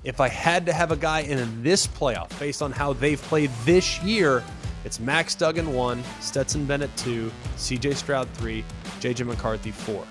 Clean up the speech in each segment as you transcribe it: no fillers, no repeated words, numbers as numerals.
If I had to have a guy in this playoff based on how they've played this year, it's Max Duggan 1, Stetson Bennett 2, CJ Stroud 3, JJ McCarthy 4.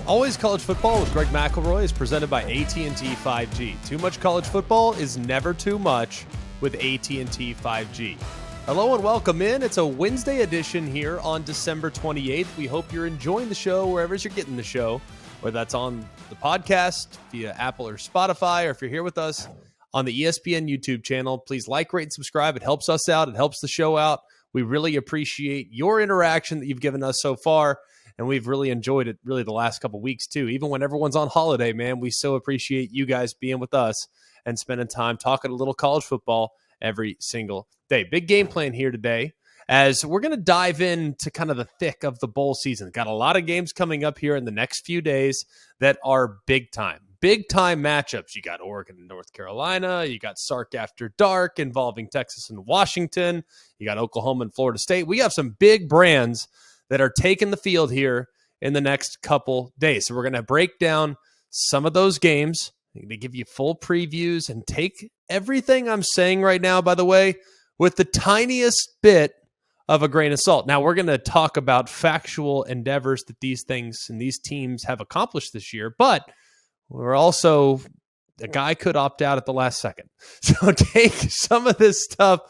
Always College Football with Greg McElroy is presented by AT&T 5G. Too much college football is never too much with AT&T 5G. Hello and welcome in. It's a Wednesday edition here on December 28th. We hope you're enjoying the show wherever you're getting the show, whether that's on the podcast via Apple or Spotify, or if you're here with us on the ESPN YouTube channel. Please like, rate, and subscribe. It helps us out. It helps the show out. We really appreciate your interaction that you've given us so far, and we've really enjoyed it really the last couple weeks too. Even when everyone's on holiday, man, we so appreciate you guys being with us and spending time talking a little college football every single day. Big game plan here today, as we're going to dive into kind of the thick of the bowl season. Got a lot of games coming up here in the next few days that are big time matchups. You got Oregon and North Carolina. You got Sark After Dark involving Texas and Washington. You got Oklahoma and Florida State. We have some big brands that are taking the field here in the next couple days. So we're going to break down some of those games. I'm going to give you full previews and take everything I'm saying right now, by the way, with the tiniest bit of a grain of salt. Now, we're going to talk about factual endeavors that these things and these teams have accomplished this year, but we're also, a guy could opt out at the last second. So take some of this stuff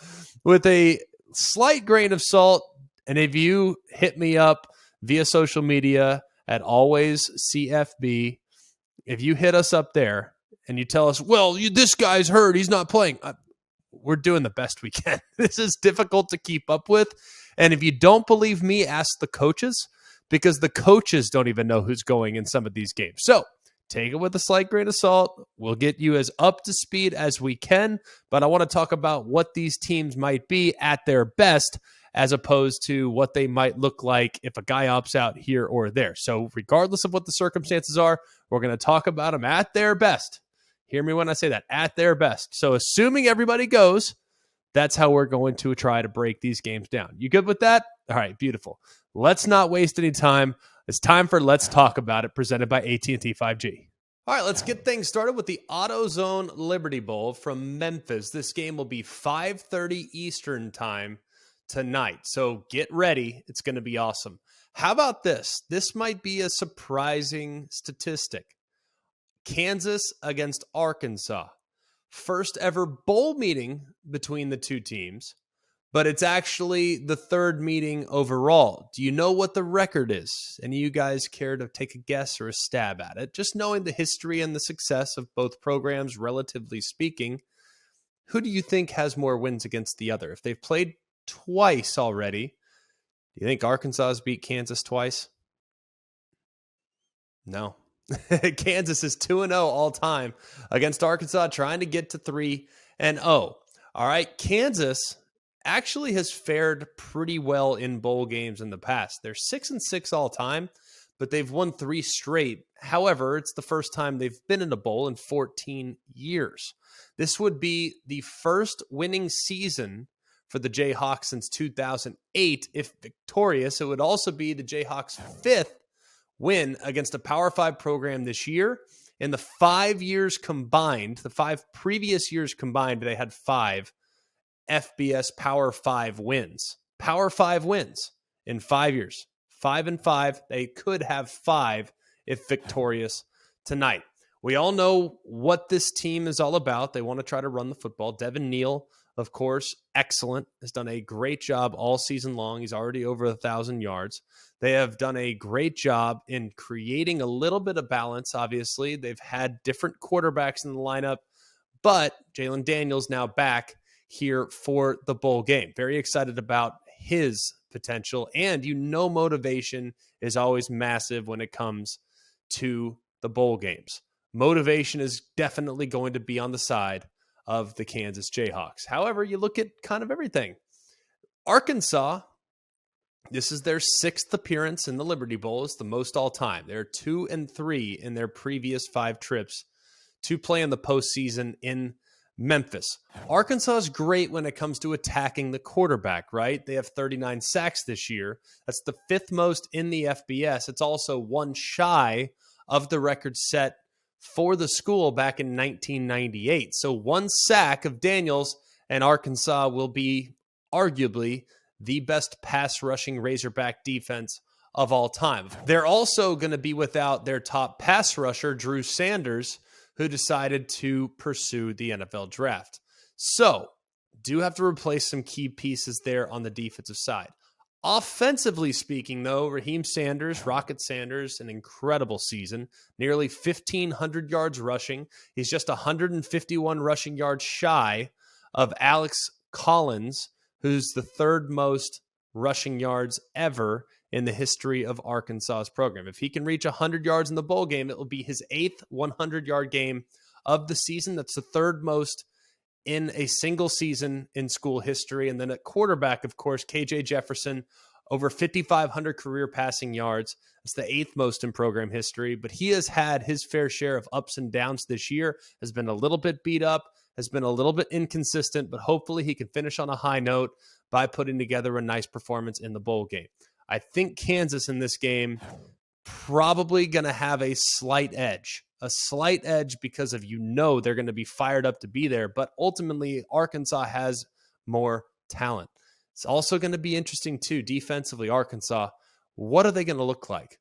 with a slight grain of salt. And if you hit me up via social media at always CFB, if you hit us up there and you tell us, well, this guy's hurt, he's not playing, we're doing the best we can. This is difficult to keep up with. And if you don't believe me, ask the coaches, because the coaches don't even know who's going in some of these games. So take it with a slight grain of salt. We'll get you as up to speed as we can, but I want to talk about what these teams might be at their best as opposed to what they might look like if a guy opts out here or there. So regardless of what the circumstances are, we're going to talk about them at their best. Hear me when I say that, at their best. So assuming everybody goes, that's how we're going to try to break these games down. You good with that? All right, beautiful. Let's not waste any time. It's time for Let's Talk About It, presented by AT&T 5G. All right, let's get things started with the AutoZone Liberty Bowl from Memphis. This game will be 5:30 Eastern time tonight, so get ready. It's going to be awesome. How about this? This might be a surprising statistic. Kansas against Arkansas. First ever bowl meeting between the two teams, but it's actually the third meeting overall. Do you know what the record is? Any of you guys care to take a guess or a stab at it? Just knowing the history and the success of both programs, relatively speaking, who do you think has more wins against the other? If they've played twice already, do you think Arkansas has beat Kansas twice? No. Kansas is 2-0 all time against Arkansas, trying to get to 3-0. All right, Kansas actually has fared pretty well in bowl games in the past. They're 6-6 all time, but they've won 3 straight. However, it's the first time they've been in a bowl in 14 years. This would be the first winning season for the Jayhawks since 2008. If victorious, it would also be the Jayhawks' 5th win against a Power 5 program this year. In the 5 years combined, the 5 previous years combined, they had 5 FBS Power 5 wins. Power 5 wins in 5 years. 5-5. They could have 5 if victorious tonight. We all know what this team is all about. They want to try to run the football. Devin Neal, of course, excellent. Has done a great job all season long. He's already over 1,000 yards. They have done a great job in creating a little bit of balance. Obviously, they've had different quarterbacks in the lineup, but Jalen Daniels now back here for the bowl game. Very excited about his potential, and motivation is always massive when it comes to the bowl games. Motivation is definitely going to be on the side of the Kansas Jayhawks. However, you look at kind of everything. Arkansas, this is their 6th appearance in the Liberty Bowl. It's the most all time. They're 2-3 in their previous 5 trips to play in the postseason in Memphis. Arkansas is great when it comes to attacking the quarterback, right? They have 39 sacks this year. That's the 5th most in the FBS. It's also one shy of the record set for the school back in 1998. So one sack of Daniels, and Arkansas will be arguably the best pass rushing Razorback defense of all time. They're also going to be without their top pass rusher, Drew Sanders, who decided to pursue the NFL draft. So, do have to replace some key pieces there on the defensive side. Offensively speaking, though, Raheem Sanders, Rocket Sanders, an incredible season, nearly 1,500 yards rushing. He's just 151 rushing yards shy of Alex Collins, who's the third most rushing yards ever in the history of Arkansas's program. If he can reach 100 yards in the bowl game, it will be his 8th 100-yard game of the season. That's the third most in a single season in school history. And then at quarterback, of course, KJ Jefferson, over 5,500 career passing yards. That's the 8th most in program history. But he has had his fair share of ups and downs this year, has been a little bit beat up, has been a little bit inconsistent, but hopefully he can finish on a high note by putting together a nice performance in the bowl game. I think Kansas in this game probably going to have a slight edge because of, they're going to be fired up to be there. But ultimately, Arkansas has more talent. It's also going to be interesting, too, defensively, Arkansas. What are they going to look like?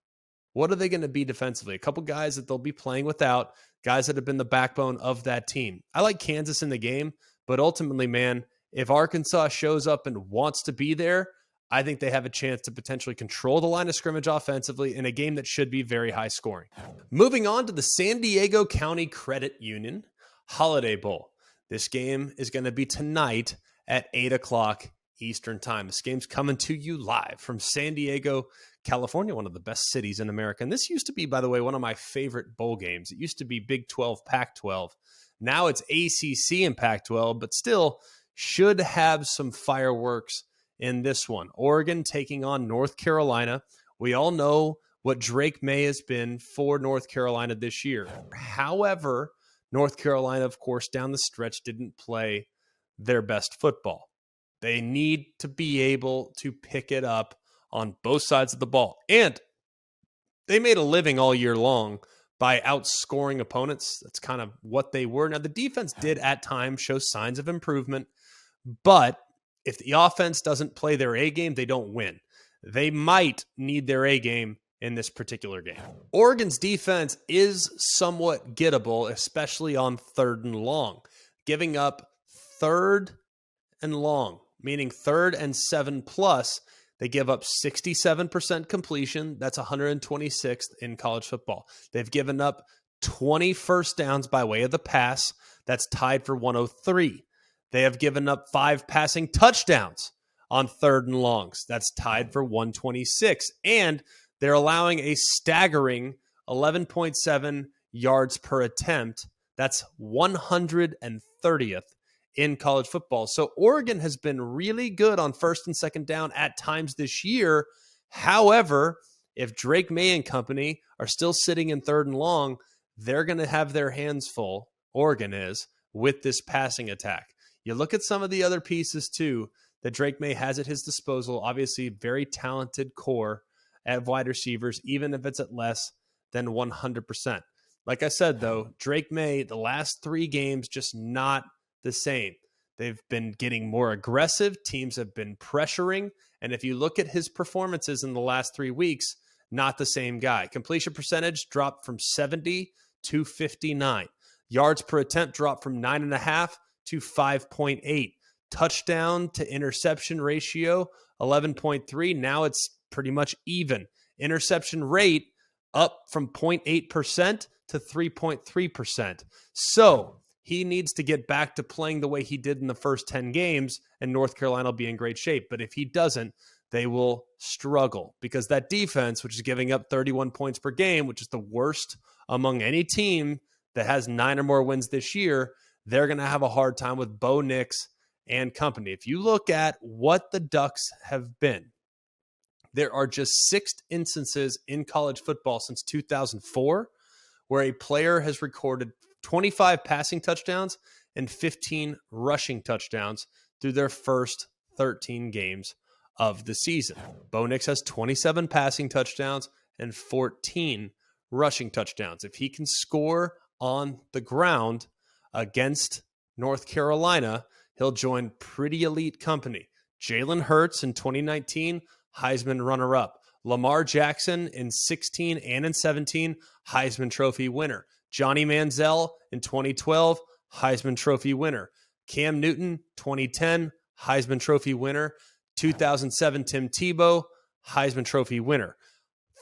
What are they going to be defensively? A couple guys that they'll be playing without, guys that have been the backbone of that team. I like Kansas in the game, but ultimately, man, if Arkansas shows up and wants to be there, I think they have a chance to potentially control the line of scrimmage offensively in a game that should be very high scoring. Moving on to the San Diego County Credit Union Holiday Bowl. This game is going to be tonight at 8 o'clock Eastern Time. This game's coming to you live from San Diego, California, one of the best cities in America. And this used to be, by the way, one of my favorite bowl games. It used to be Big 12, Pac-12. Now it's ACC and Pac-12, but still should have some fireworks in this one. Oregon taking on North Carolina. We all know what Drake May has been for North Carolina this year. However, North Carolina, of course, down the stretch didn't play their best football. They need to be able to pick it up on both sides of the ball. And they made a living all year long by outscoring opponents. That's kind of what they were. Now, the defense did at times show signs of improvement, but if the offense doesn't play their A game, they don't win. They might need their A game in this particular game. Oregon's defense is somewhat gettable, especially on 3rd and long. Giving up 3rd and long, meaning 3rd and 7+, they give up 67% completion. That's 126th in college football. They've given up 20 first downs by way of the pass. That's tied for 103. They have given up 5 passing touchdowns on 3rd and longs. That's tied for 126. And they're allowing a staggering 11.7 yards per attempt. That's 130th in college football. So Oregon has been really good on 1st and 2nd down at times this year. However, if Drake May and company are still sitting in 3rd and long, they're going to have their hands full, Oregon is, with this passing attack. You look at some of the other pieces, too, that Drake May has at his disposal. Obviously, very talented core at wide receivers, even if it's at less than 100%. Like I said, though, Drake May, the last 3 games, just not the same. They've been getting more aggressive. Teams have been pressuring. And if you look at his performances in the last 3 weeks, not the same guy. Completion percentage dropped from 70 to 59. Yards per attempt dropped from 9.5 to 5.8. Touchdown to interception ratio, 11.3. Now it's pretty much even. Interception rate up from 0.8% to 3.3%. So he needs to get back to playing the way he did in the first 10 games, and North Carolina will be in great shape. But if he doesn't, they will struggle because that defense, which is giving up 31 points per game, which is the worst among any team that has 9 or more wins this year, they're going to have a hard time with Bo Nix and company. If you look at what the Ducks have been, there are just 6 instances in college football since 2004 where a player has recorded 25 passing touchdowns and 15 rushing touchdowns through their first 13 games of the season. Bo Nix has 27 passing touchdowns and 14 rushing touchdowns. If he can score on the ground against North Carolina, he'll join pretty elite company. Jalen Hurts in 2019, Heisman runner-up. Lamar Jackson in 16 and in 17, Heisman Trophy winner. Johnny Manziel in 2012, Heisman Trophy winner. Cam Newton, 2010, Heisman Trophy winner. 2007, Tim Tebow, Heisman Trophy winner.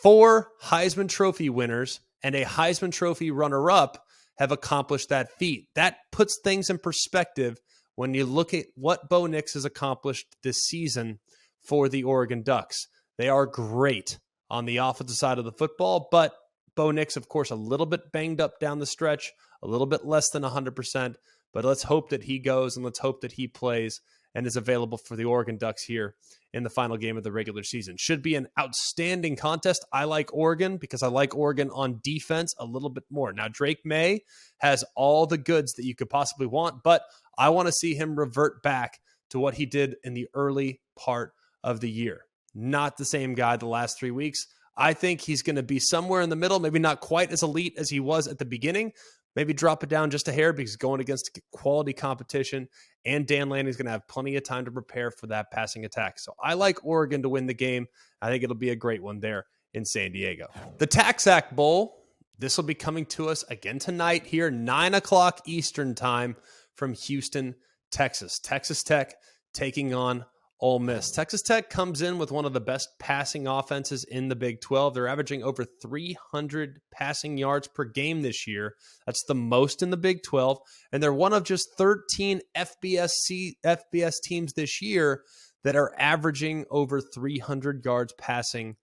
4 Heisman Trophy winners and a Heisman Trophy runner-up have accomplished that feat. That puts things in perspective when you look at what Bo Nix has accomplished this season for the Oregon Ducks. They are great on the offensive side of the football, but Bo Nix, of course, a little bit banged up down the stretch, a little bit less than 100%, but let's hope that he goes and let's hope that he plays and is available for the Oregon Ducks here in the final game of the regular season. Should be an outstanding contest. I like Oregon because I like Oregon on defense a little bit more. Now, Drake May has all the goods that you could possibly want, but I want to see him revert back to what he did in the early part of the year. Not the same guy the last 3 weeks. I think he's going to be somewhere in the middle, maybe not quite as elite as he was at the beginning. Maybe drop it down just a hair because he's going against quality competition, and Dan Lanning's going to have plenty of time to prepare for that passing attack. So I like Oregon to win the game. I think it'll be a great one there in San Diego. The TaxAct Bowl, this will be coming to us again tonight here, 9 o'clock Eastern time from Houston, Texas. Texas Tech taking on Ole Miss. Texas Tech comes in with one of the best passing offenses in the Big 12. They're averaging over 300 passing yards per game this year. That's the most in the Big 12. And they're one of just 13 FBS teams this year that are averaging over 300 yards passing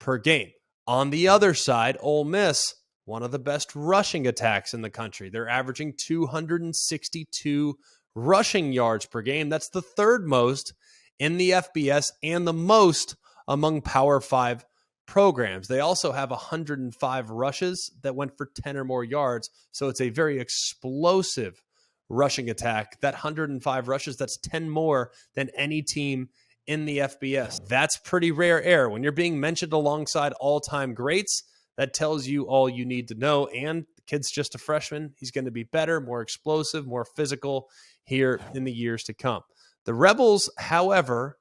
per game. On the other side, Ole Miss, one of the best rushing attacks in the country. They're averaging 262 rushing yards per game. That's the third most in the FBS and the most among Power 5 programs. They also have 105 rushes that went for 10 or more yards, so it's a very explosive rushing attack. That 105 rushes, that's 10 more than any team in the FBS. That's pretty rare air. When you're being mentioned alongside all-time greats, that tells you all you need to know, and the kid's just a freshman. He's going to be better, more explosive, more physical here in the years to come. The Rebels, however,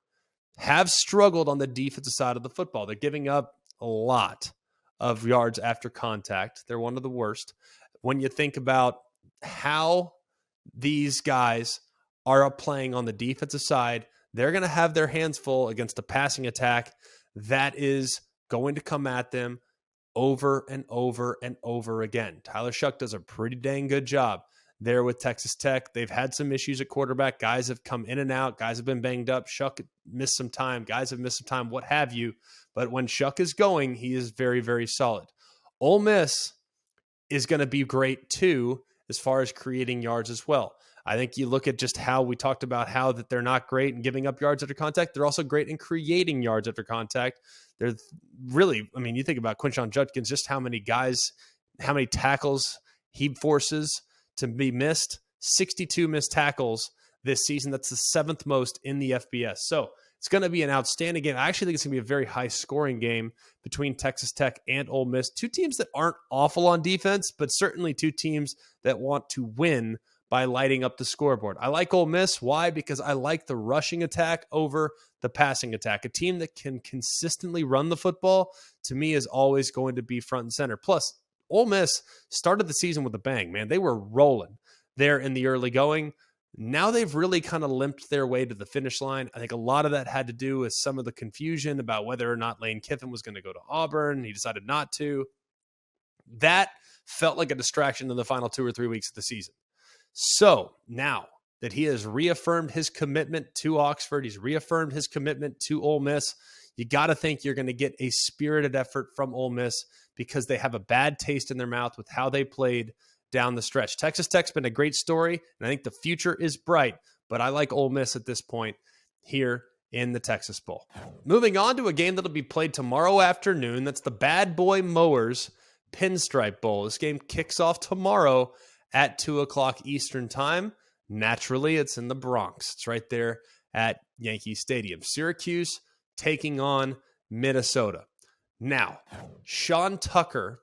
have struggled on the defensive side of the football. They're giving up a lot of yards after contact. They're one of the worst. When you think about how these guys are playing on the defensive side, they're going to have their hands full against a passing attack that is going to come at them over and over and over again. Tyler Shuck does a pretty dang good job there with Texas Tech. They've had some issues at quarterback. Guys have come in and out. Guys have been banged up. Shuck missed some time. Guys have missed some time, what have you. But when Shuck is going, he is very, very solid. Ole Miss is going to be great too as far as creating yards as well. I think you look at just how we talked about how that they're not great in giving up yards after contact. They're also great in creating yards after contact. They're really, I mean, you think about Quinshon Judkins, just how many guys, how many tackles he forces to be missed. 62 missed tackles this season. That's the 7th most in the FBS. So it's going to be an outstanding game. I actually think it's going to be a very high-scoring game between Texas Tech and Ole Miss. Two teams that aren't awful on defense, but certainly two teams that want to win by lighting up the scoreboard. I like Ole Miss. Why? Because I like the rushing attack over the passing attack. A team that can consistently run the football, to me, is always going to be front and center. Plus, Ole Miss started the season with a bang, man. They were rolling there in the early going. Now they've really kind of limped their way to the finish line. I think a lot of that had to do with some of the confusion about whether or not Lane Kiffin was going to go to Auburn. He decided not to. That felt like a distraction in the final 2 or 3 weeks of the season. So now that he has reaffirmed his commitment to Oxford, he's reaffirmed his commitment to Ole Miss, you got to think you're going to get a spirited effort from Ole Miss because they have a bad taste in their mouth with how they played down the stretch. Texas Tech's been a great story, and I think the future is bright, but I like Ole Miss at this point here in the Texas Bowl. Moving on to a game that'll be played tomorrow afternoon. That's the Bad Boy Mowers Pinstripe Bowl. This game kicks off tomorrow at 2 o'clock Eastern time. Naturally, it's in the Bronx. It's right there at Yankee Stadium. Syracuse taking on Minnesota. Now, Sean Tucker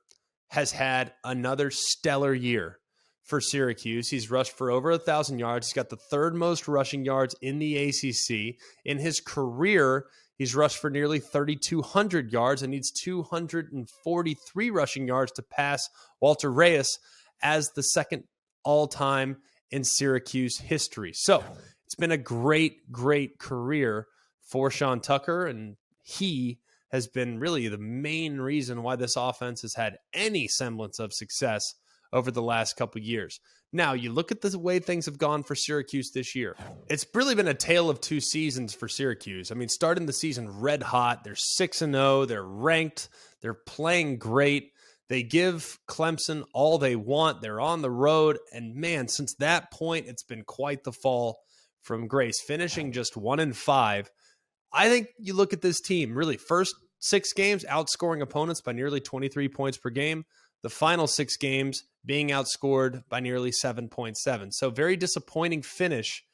has had another stellar year for Syracuse. He's rushed for over 1,000 yards. He's got the third most rushing yards in the ACC. In his career, he's rushed for nearly 3,200 yards and needs 243 rushing yards to pass Walter Reyes as the second all-time in Syracuse history. So it's been a great, great career for Sean Tucker, and he has been really the main reason why this offense has had any semblance of success over the last couple years. Now, you look at the way things have gone for Syracuse this year. It's really been a tale of two seasons for Syracuse. I mean, starting the season red hot, they're 6-0, they're ranked, they're playing great. They give Clemson all they want. They're on the road. And man, since that point, it's been quite the fall from grace, finishing just 1-5. I think you look at this team, really, first 6 games, outscoring opponents by nearly 23 points per game. The final 6 games being outscored by nearly 7.7. So very disappointing finish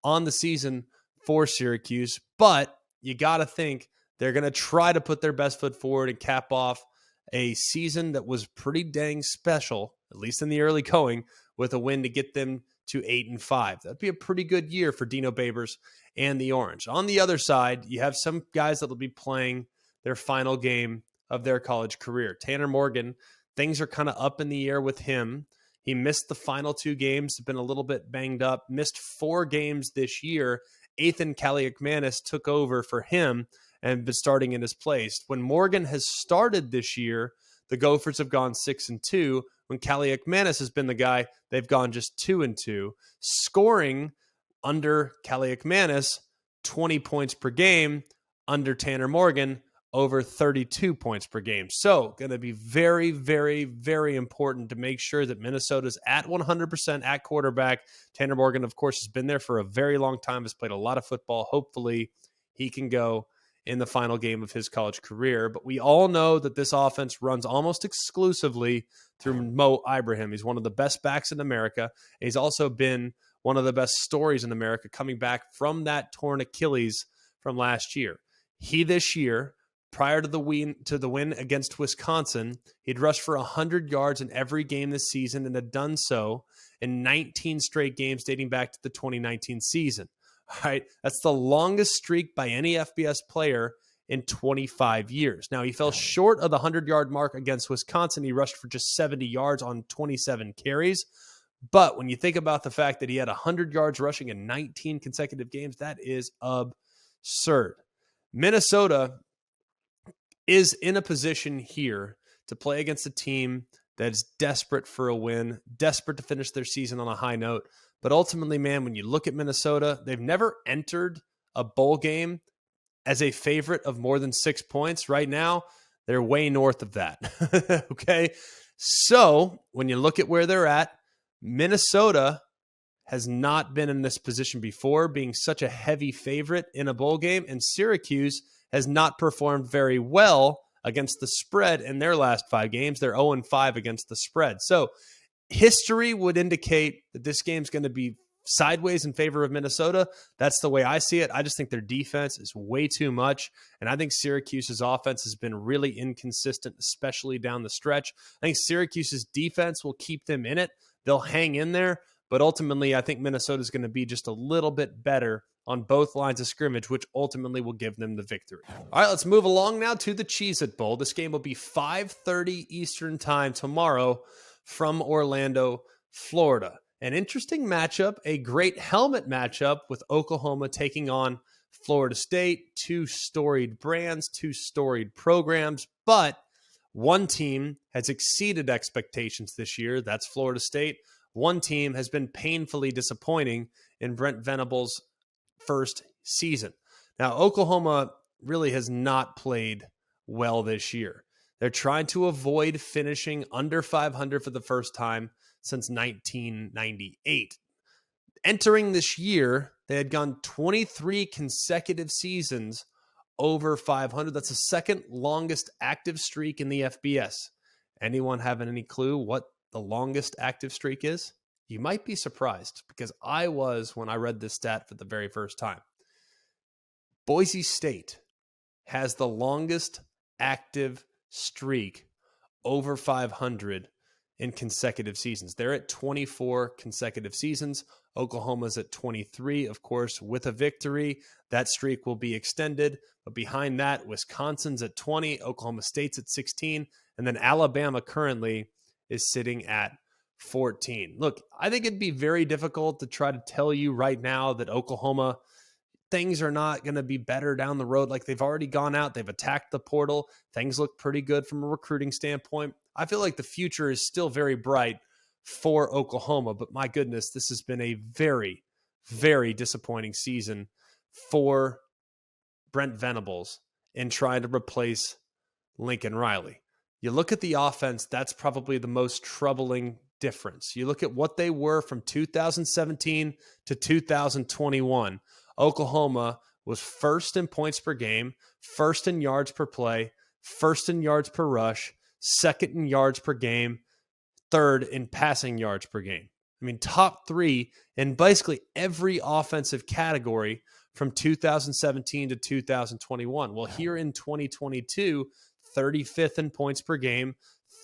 on the season for Syracuse. But you got to think they're going to try to put their best foot forward and cap off a season that was pretty dang special, at least in the early going, with a win to get them to 8-5. That'd be a pretty good year for Dino Babers and the Orange. On the other side, you have some guys that will be playing their final game of their college career. Tanner Morgan, things are kind of up in the air with him. He missed the final 2 games, been a little bit banged up, missed 4 games this year. Ethan Kaliakmanis took over for him and been starting in his place. When Morgan has started this year, the Gophers have gone 6-2. When Kaliakmanis has been the guy, they've gone just 2-2. Scoring under Kaliakmanis, 20 points per game. Under Tanner Morgan, over 32 points per game. So going to be very, very, very important to make sure that Minnesota's at 100% at quarterback. Tanner Morgan, of course, has been there for a very long time, has played a lot of football. Hopefully he can go in the final game of his college career. But we all know that this offense runs almost exclusively through Mo Ibrahim. He's one of the best backs in America. He's also been one of the best stories in America coming back from that torn Achilles from last year. He this year, prior to the win against Wisconsin, he'd rushed for 100 yards in every game this season and had done so in 19 straight games dating back to the 2019 season. All right, that's the longest streak by any FBS player in 25 years. Now, he fell short of the 100-yard mark against Wisconsin. He rushed for just 70 yards on 27 carries. But when you think about the fact that he had 100 yards rushing in 19 consecutive games, that is absurd. Minnesota is in a position here to play against a team that is desperate for a win, desperate to finish their season on a high note. But ultimately, man, when you look at Minnesota, they've never entered a bowl game as a favorite of more than 6 points. Right now, they're way north of that. Okay? So when you look at where they're at, Minnesota has not been in this position before, being such a heavy favorite in a bowl game, and Syracuse has not performed very well against the spread in their last 5 games. They're 0-5 against the spread. So history would indicate that this game's going to be sideways in favor of Minnesota. That's the way I see it. I just think their defense is way too much, and I think Syracuse's offense has been really inconsistent, especially down the stretch. I think Syracuse's defense will keep them in it. They'll hang in there, but ultimately I think Minnesota's going to be just a little bit better on both lines of scrimmage, which ultimately will give them the victory. All right, let's move along now to the Cheez-It Bowl. This game will be 5:30 Eastern time tomorrow from Orlando, Florida. An interesting matchup, a great helmet matchup with Oklahoma taking on Florida State. 2 storied brands, 2 storied programs, but one team has exceeded expectations this year. That's Florida State. One team has been painfully disappointing in Brent Venables' first season. Now, Oklahoma really has not played well this year. They're trying to avoid finishing under 500 for the first time since 1998. Entering this year, they had gone 23 consecutive seasons over 500. That's the second longest active streak in the FBS. Anyone having any clue what the longest active streak is? You might be surprised, because I was when I read this stat for the very first time. Boise State has the longest active streak over 500 in consecutive seasons. They're at 24 consecutive seasons. Oklahoma's at 23, of course, with a victory. That streak will be extended. But behind that, Wisconsin's at 20, Oklahoma State's at 16, and then Alabama currently is sitting at 14. Look, I think it'd be very difficult to try to tell you right now that Oklahoma, things are not going to be better down the road. Like, they've already gone out, they've attacked the portal. Things look pretty good from a recruiting standpoint. I feel like the future is still very bright for Oklahoma, but my goodness, this has been a very, very disappointing season for Brent Venables in trying to replace Lincoln Riley. You look at the offense, that's probably the most troubling difference. You look at what they were from 2017 to 2021. Oklahoma was first in points per game, first in yards per play, first in yards per rush, second in yards per game, third in passing yards per game. I mean, top three in basically every offensive category from 2017 to 2021. Well, here in 2022, 35th in points per game,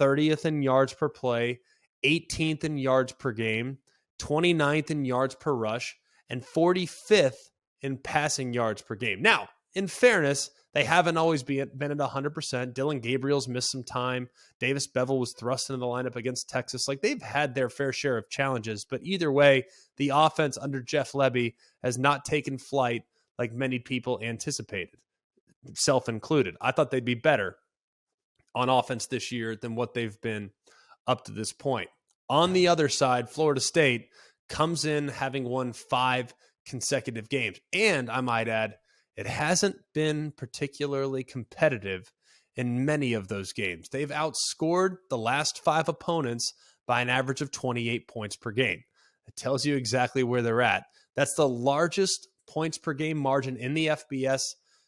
30th in yards per play, 18th in yards per game, 29th in yards per rush, and 45th in passing yards per game. Now, in fairness, they haven't always been at 100%. Dylan Gabriel's missed some time. Davis Bevel was thrust into the lineup against Texas. Like, they've had their fair share of challenges, but either way, the offense under Jeff Lebby has not taken flight like many people anticipated, self included. I thought they'd be better on offense this year than what they've been up to this point. On the other side, Florida State comes in having won 5 consecutive games. And I might add, it hasn't been particularly competitive in many of those games. They've outscored the last 5 opponents by an average of 28 points per game. It tells you exactly where they're at. That's the largest points per game margin in the FBS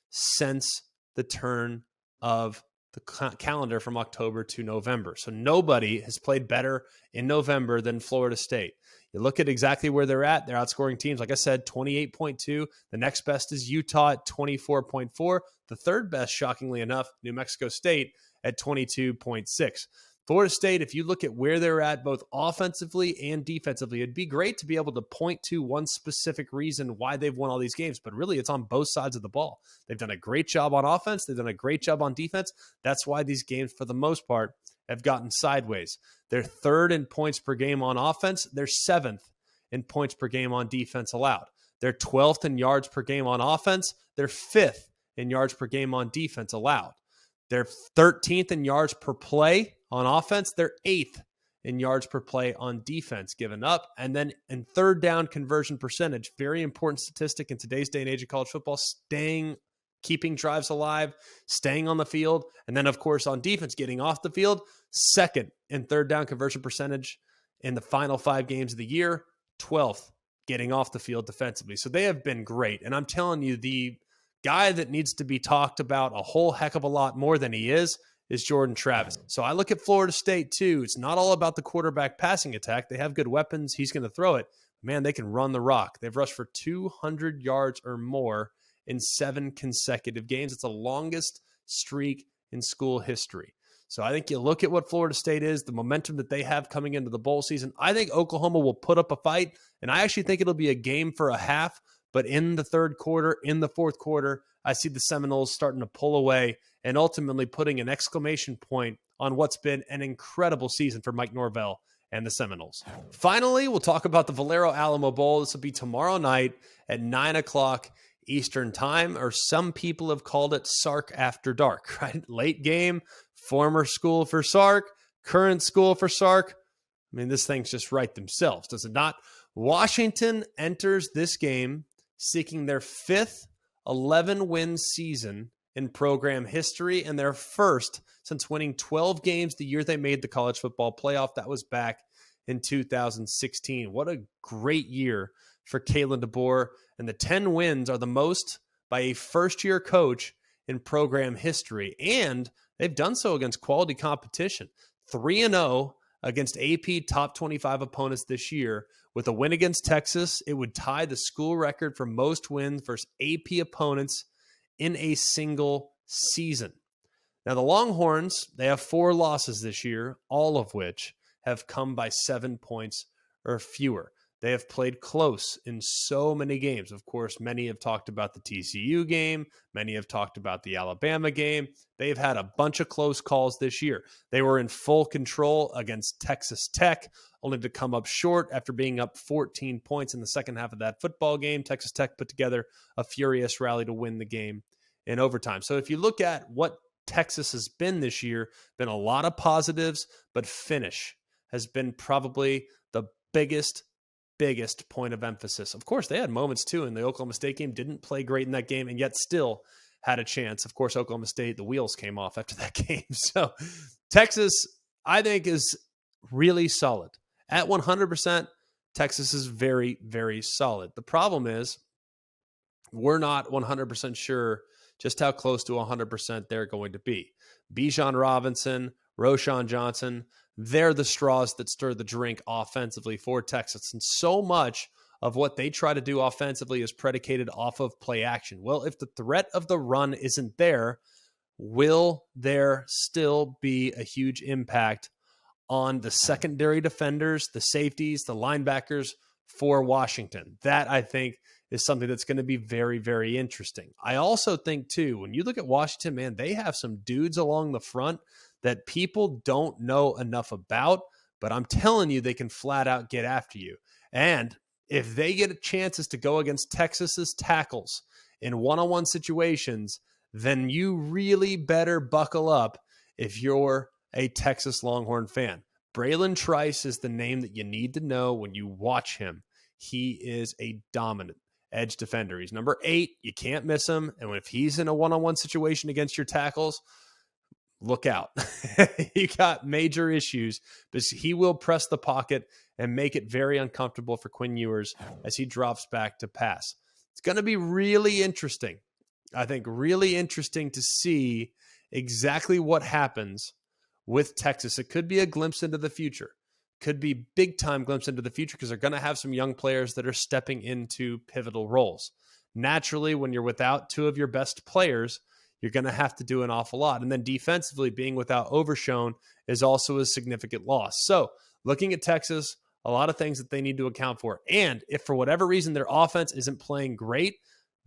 since the turn of the calendar from October to November. So nobody has played better in November than Florida State. You look at exactly where they're at. They're outscoring teams, like I said, 28.2. The next best is Utah at 24.4. The third best, shockingly enough, New Mexico State at 22.6. Florida State, if you look at where they're at both offensively and defensively, it'd be great to be able to point to one specific reason why they've won all these games, but really it's on both sides of the ball. They've done a great job on offense. They've done a great job on defense. That's why these games, for the most part, have gotten sideways. They're third in points per game on offense. They're 7th in points per game on defense allowed. They're 12th in yards per game on offense. They're 5th in yards per game on defense allowed. They're 13th in yards per play on offense. They're 8th in yards per play on defense given up. And then in third down conversion percentage, very important statistic in today's day and age of college football, keeping drives alive, staying on the field. And then, of course, on defense, getting off the field, second in third down conversion percentage in the final 5 games of the year, 12th getting off the field defensively. So they have been great. And I'm telling you, the guy that needs to be talked about a whole heck of a lot more than he is Jordan Travis. So I look at Florida State too. It's not all about the quarterback passing attack. They have good weapons. He's going to throw it. Man, they can run the rock. They've rushed for 200 yards or more in 7 consecutive games. It's the longest streak in school history. So I think you look at what Florida State is, the momentum that they have coming into the bowl season. I think Oklahoma will put up a fight, and I actually think it'll be a game for a half. But in the third quarter, in the fourth quarter, I see the Seminoles starting to pull away and ultimately putting an exclamation point on what's been an incredible season for Mike Norvell and the Seminoles. Finally, we'll talk about the Valero Alamo Bowl. This will be tomorrow night at 9 o'clock Eastern time, or some people have called it Sark After Dark, right? Late game, former school for Sark, current school for Sark. I mean, this thing's just right themselves, does it not? Washington enters this game seeking their 5th 11-win season in program history and their first since winning 12 games the year they made the college football playoff. That was back in 2016. What a great year for Kalen DeBoer. And the 10 wins are the most by a first-year coach in program history. And they've done so against quality competition. 3-0 against AP top 25 opponents this year. With a win against Texas, it would tie the school record for most wins versus AP opponents in a single season. Now, the Longhorns, they have 4 losses this year, all of which have come by 7 points or fewer. They have played close in so many games. Of course, many have talked about the TCU game. Many have talked about the Alabama game. They've had a bunch of close calls this year. They were in full control against Texas Tech, only to come up short after being up 14 points in the second half of that football game. Texas Tech put together a furious rally to win the game in overtime. So if you look at what Texas has been this year, been a lot of positives, but finish has been probably the biggest point of emphasis. Of course, they had moments too in the Oklahoma State game, didn't play great in that game, and yet still had a chance. Of course, Oklahoma State, the wheels came off after that game. So Texas, I think, is really solid. At 100%, Texas is very, very solid. The problem is we're not 100% sure just how close to 100% they're going to be. Bijan Robinson, Roschon Johnson, they're the straws that stir the drink offensively for Texas. And so much of what they try to do offensively is predicated off of play action. Well, if the threat of the run isn't there, will there still be a huge impact on the secondary defenders, the safeties, the linebackers for Washington? That, I think, is something that's going to be very, very interesting. I also think, too, when you look at Washington, man, they have some dudes along the front that people don't know enough about, but I'm telling you, they can flat out get after you. And if they get chances to go against Texas's tackles in one-on-one situations, then you really better buckle up if you're a Texas Longhorn fan. Braylon Trice is the name that you need to know when you watch him. He is a dominant edge defender. He's number 8. You can't miss him. And if he's in a one-on-one situation against your tackles, look out. You got major issues, but he will press the pocket and make it very uncomfortable for Quinn Ewers as he drops back to pass. It's going to be really interesting. I think really interesting to see exactly what happens with Texas. It could be a glimpse into the future. Could be big time glimpse into the future because they're going to have some young players that are stepping into pivotal roles. Naturally, when you're without 2 of your best players, you're going to have to do an awful lot. And then defensively, being without Overshown is also a significant loss. So looking at Texas, a lot of things that they need to account for. And if for whatever reason their offense isn't playing great,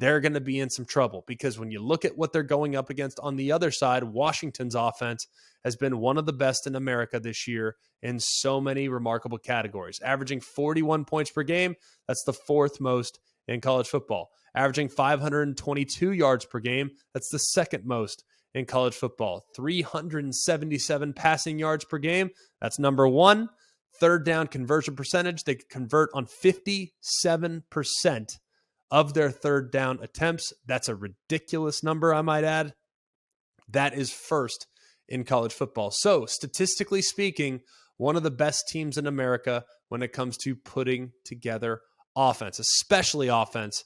they're going to be in some trouble because when you look at what they're going up against on the other side, Washington's offense has been one of the best in America this year in so many remarkable categories. Averaging 41 points per game, that's the 4th most in college football. Averaging 522 yards per game, that's the 2nd most in college football. 377 passing yards per game, that's number 1. Third down conversion percentage, they convert on 57% of their third down attempts. That's a ridiculous number, I might add. That is first in college football. So statistically speaking, one of the best teams in America when it comes to putting together offense, especially offense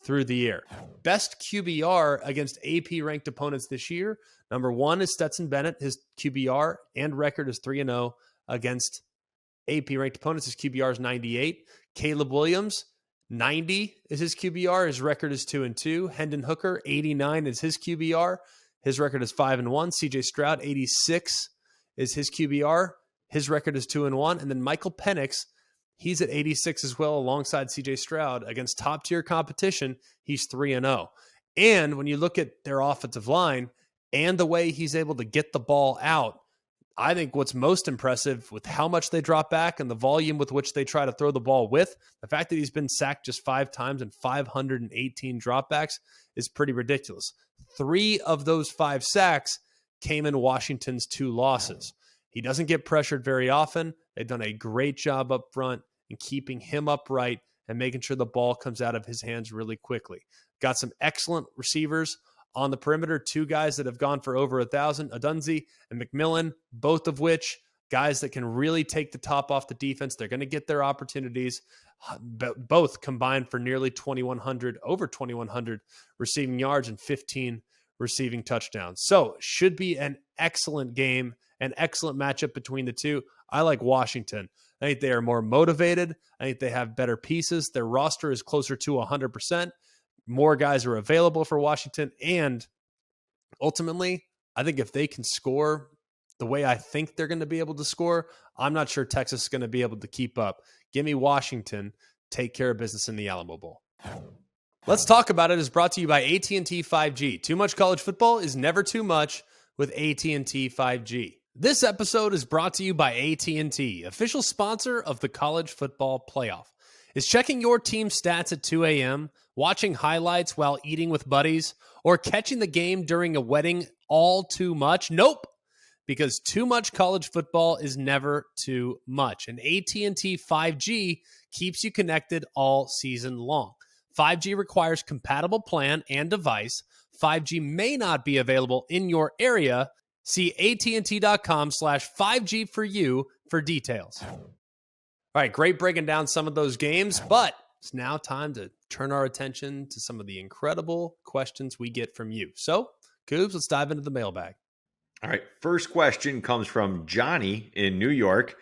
through the air. Best QBR against AP ranked opponents this year. Number 1 is Stetson Bennett. His QBR and record is 3-0 against AP ranked opponents. His QBR is 98. Caleb Williams, 90 is his QBR. His record is 2-2. Hendon Hooker, 89 is his QBR. His record is 5-1. CJ Stroud, 86 is his QBR. His record is 2-1. And then Michael Penix, he's at 86 as well, alongside CJ Stroud. Against top-tier competition, he's 3-0. And when you look at their offensive line and the way he's able to get the ball out, I think what's most impressive with how much they drop back and the volume with which they try to throw the ball with, the fact that he's been sacked just 5 times and 518 dropbacks is pretty ridiculous. 3 of those 5 sacks came in Washington's 2 losses. He doesn't get pressured very often. They've done a great job up front in keeping him upright and making sure the ball comes out of his hands really quickly. Got some excellent receivers on the perimeter, 2 guys that have gone for over 1,000, Adunzi and McMillan, both of which guys that can really take the top off the defense. They're going to get their opportunities. Both combined for nearly 2,100, over 2,100 receiving yards and 15 receiving touchdowns. So should be an excellent game, an excellent matchup between the two. I like Washington. I think they are more motivated. I think they have better pieces. Their roster is closer to 100%. More guys are available for Washington. And ultimately, I think if they can score the way I think they're going to be able to score, I'm not sure Texas is going to be able to keep up. Give me Washington. Take care of business in the Alamo Bowl. Let's Talk About It is brought to you by AT&T 5G. Too much college football is never too much with AT&T 5G. This episode is brought to you by AT&T, official sponsor of the College Football Playoff. Is checking your team stats at 2 a.m., watching highlights while eating with buddies, or catching the game during a wedding all too much? Nope, because too much college football is never too much. And AT&T 5G keeps you connected all season long. 5G requires compatible plan and device. 5G may not be available in your area. See AT&T.com/5G for you for details. All right, great breaking down some of those games, but it's now time to turn our attention to some of the incredible questions we get from you. So, Coobs, let's dive into the mailbag. All right, first question comes from Johnny in New York.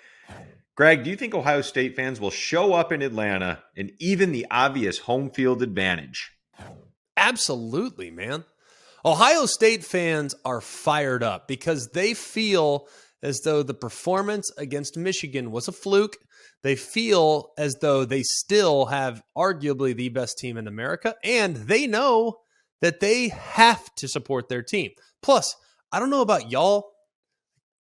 Greg, do you think Ohio State fans will show up in Atlanta and even the obvious home field advantage? Absolutely, man. Ohio State fans are fired up because they feel as though the performance against Michigan was a fluke. They feel as though they still have arguably the best team in America, and they know that they have to support their team. Plus, I don't know about y'all.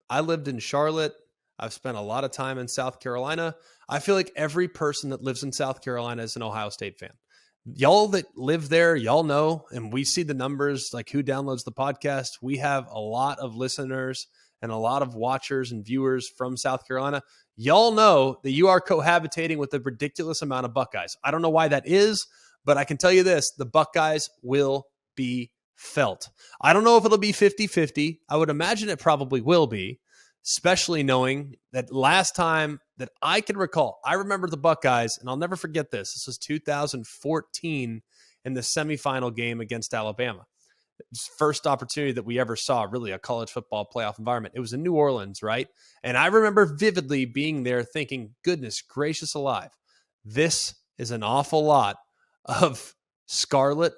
I lived in Charlotte. I've spent a lot of time in South Carolina. I feel like every person that lives in South Carolina is an Ohio State fan. Y'all that live there, y'all know, and we see the numbers, like who downloads the podcast. We have a lot of listeners and a lot of watchers and viewers from South Carolina. Y'all know that you are cohabitating with a ridiculous amount of Buckeyes. I don't know why that is, but I can tell you this, the Buckeyes will be felt. I don't know if it'll be 50-50. I would imagine it probably will be, especially knowing that last time that I can recall, I remember the Buckeyes, and I'll never forget this. This was 2014 in the semifinal game against Alabama. It was the first opportunity that we ever saw, really, a college football playoff environment. It was in New Orleans, right? And I remember vividly being there thinking, goodness gracious alive, this is an awful lot of scarlet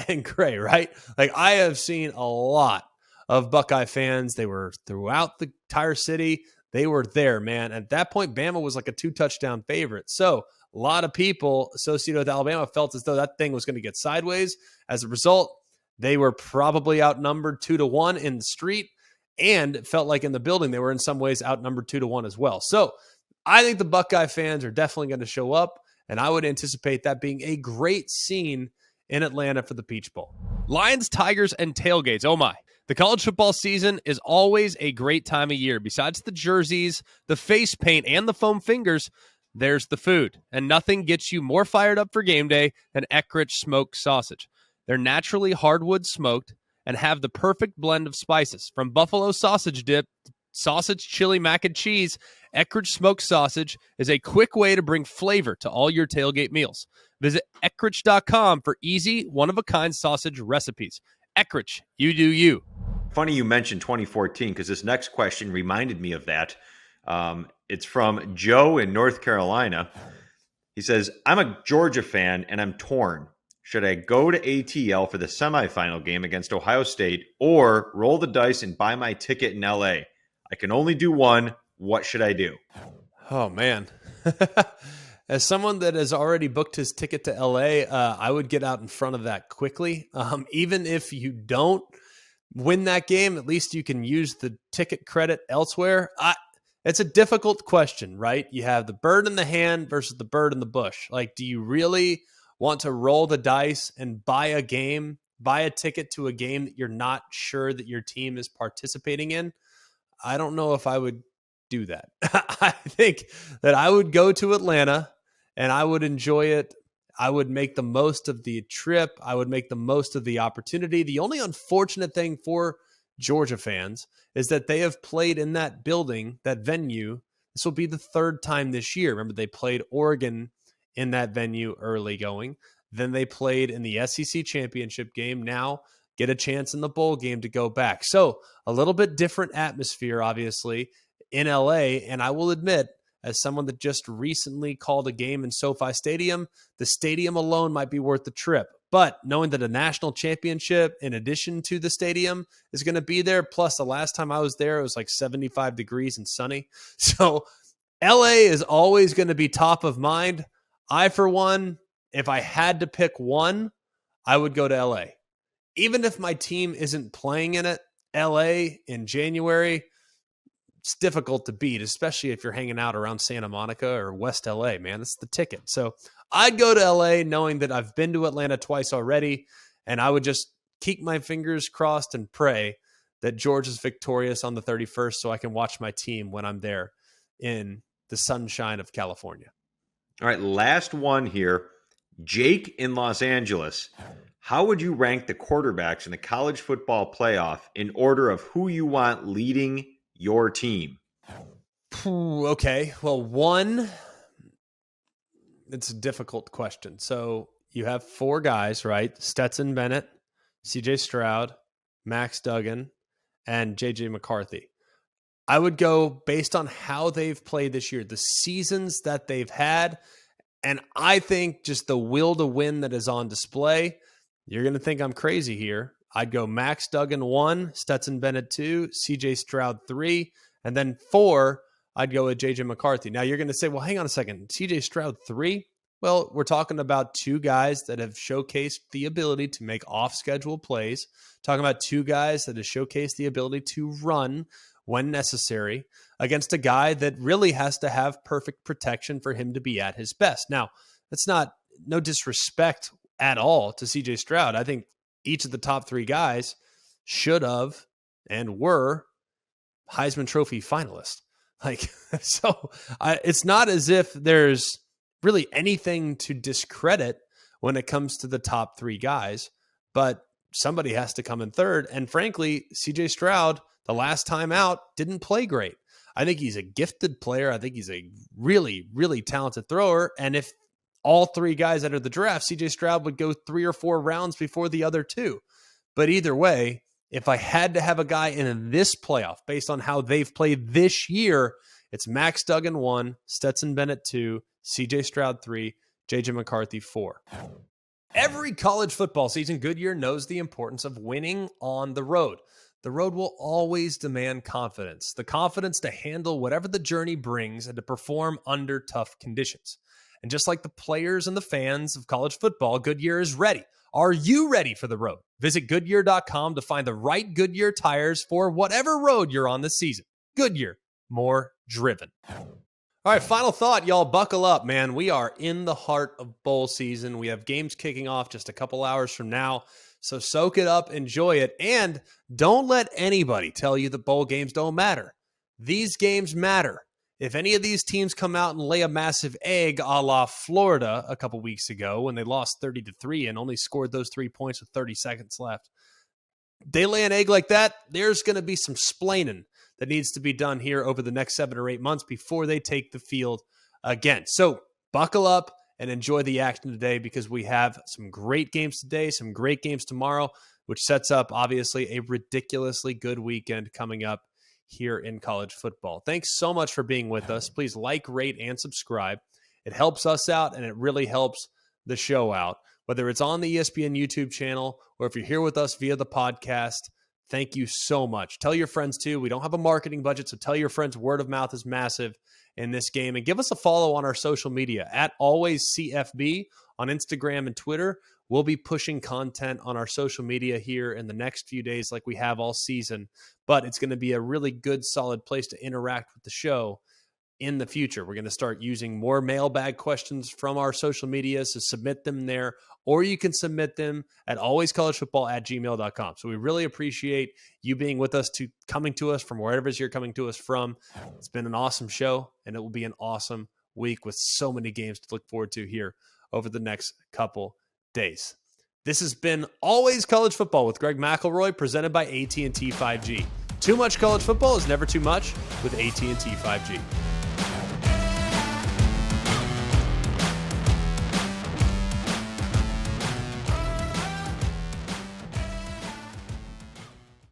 and gray, right? Like, I have seen a lot of Buckeye fans. They were throughout the entire city. They were there, man. At that point, Bama was like a 2-touchdown favorite. So a lot of people associated with Alabama felt as though that thing was going to get sideways. As a result, they were probably outnumbered 2-1 in the street, and it felt like in the building they were in some ways outnumbered 2-1 as well. So I think the Buckeye fans are definitely going to show up, and I would anticipate that being a great scene in Atlanta for the Peach Bowl. Lions, Tigers, and tailgates. Oh my. The college football season is always a great time of year. Besides the jerseys, the face paint, and the foam fingers, there's the food. And nothing gets you more fired up for game day than Eckrich smoked sausage. They're naturally hardwood smoked and have the perfect blend of spices. From buffalo sausage dip, sausage, chili, mac and cheese, Eckrich smoked sausage is a quick way to bring flavor to all your tailgate meals. Visit Eckrich.com for easy, one-of-a-kind sausage recipes. Eckrich, you do you. Funny you mentioned 2014 because this next question reminded me of that. It's from Joe in North Carolina. He says, I'm a Georgia fan and I'm torn. Should I go to ATL for the semifinal game against Ohio State or roll the dice and buy my ticket in LA? I can only do one. What should I do? Oh, man. As someone that has already booked his ticket to LA, I would get out in front of that quickly. Even if you don't win that game, at least you can use the ticket credit elsewhere. It's a difficult question, right? You have the bird in the hand versus the bird in the bush. Like, do you really want to roll the dice and buy a ticket to a game that you're not sure that your team is participating in? I don't know if I would do that. I think that I would go to Atlanta and I would enjoy it. I would make the most of the trip. I would make the most of the opportunity. The only unfortunate thing for Georgia fans is that they have played in that building, that venue. This will be the third time this year. Remember, they played Oregon in that venue early going. Then they played in the SEC championship game. Now get a chance in the bowl game to go back. So a little bit different atmosphere, obviously, in LA. And I will admit, as someone that just recently called a game in SoFi Stadium, the stadium alone might be worth the trip. But knowing that a national championship, in addition to the stadium, is going to be there, plus the last time I was there, it was like 75 degrees and sunny. So LA is always going to be top of mind. I, for one, if I had to pick one, I would go to LA. Even if my team isn't playing in it, LA in January, it's difficult to beat, especially if you're hanging out around Santa Monica or West LA, man. That's the ticket. So I'd go to LA knowing that I've been to Atlanta twice already, and I would just keep my fingers crossed and pray that George is victorious on the 31st so I can watch my team when I'm there in the sunshine of California. All right, last one here. Jake in Los Angeles. How would you rank the quarterbacks in the college football playoff in order of who you want leading your team? Okay. Well, one, it's a difficult question. So you have four guys, right? Stetson Bennett, CJ Stroud, Max Duggan, and JJ McCarthy. I would go based on how they've played this year, the seasons that they've had, and I think just the will to win that is on display. You're going to think I'm crazy here. I'd go Max Duggan 1, Stetson Bennett 2, CJ Stroud 3, and then 4, I'd go with JJ McCarthy. Now you're going to say, well, hang on a second, CJ Stroud 3? Well, we're talking about two guys that have showcased the ability to make off-schedule plays, talking about two guys that have showcased the ability to run when necessary against a guy that really has to have perfect protection for him to be at his best. Now, that's no disrespect at all to CJ Stroud. I think each of the top three guys should have and were Heisman Trophy finalists. It's not as if there's really anything to discredit when it comes to the top three guys, but somebody has to come in third. And frankly, CJ Stroud, the last time out, didn't play great. I think he's a gifted player. I think he's a really, really talented thrower. And if all three guys enter the draft, CJ Stroud would go 3 or 4 rounds before the other two. But either way, if I had to have a guy in this playoff based on how they've played this year, it's Max Duggan 1, Stetson Bennett 2, CJ Stroud 3, JJ McCarthy 4. Every college football season, Goodyear knows the importance of winning on the road. The road will always demand confidence, the confidence to handle whatever the journey brings and to perform under tough conditions. And just like the players and the fans of college football, Goodyear is ready. Are you ready for the road? Visit Goodyear.com to find the right Goodyear tires for whatever road you're on this season. Goodyear, more driven. All right, final thought, y'all. Buckle up, man. We are in the heart of bowl season. We have games kicking off just a couple hours from now. So soak it up, enjoy it, and don't let anybody tell you that bowl games don't matter. These games matter. If any of these teams come out and lay a massive egg a la Florida a couple weeks ago when they lost 30-3 and only scored those 3 points with 30 seconds left, they lay an egg like that, there's going to be some splaining that needs to be done here over the next 7 or 8 months before they take the field again. So buckle up and enjoy the action today because we have some great games today, some great games tomorrow, which sets up, obviously, a ridiculously good weekend coming up here in college football. Thanks so much for being with us. Please like, rate, and subscribe. It helps us out, and it really helps the show out. Whether it's on the ESPN YouTube channel or if you're here with us via the podcast, thank you so much. Tell your friends, too. We don't have a marketing budget, so tell your friends. Word of mouth is massive in this game. And give us a follow on our social media at AlwaysCFB on Instagram and Twitter. We'll be pushing content on our social media here in the next few days like we have all season. But it's going to be a really good, solid place to interact with the show in the future. We're going to start using more mailbag questions from our social medias to submit them there, or you can submit them at alwayscollegefootball@gmail.com. So we really appreciate you being with us, coming to us from wherever you're coming to us from. It's been an awesome show, and it will be an awesome week with so many games to look forward to here over the next couple days. This has been Always College Football with Greg McElroy, presented by AT&T 5G. Too much college football is never too much with AT&T 5G.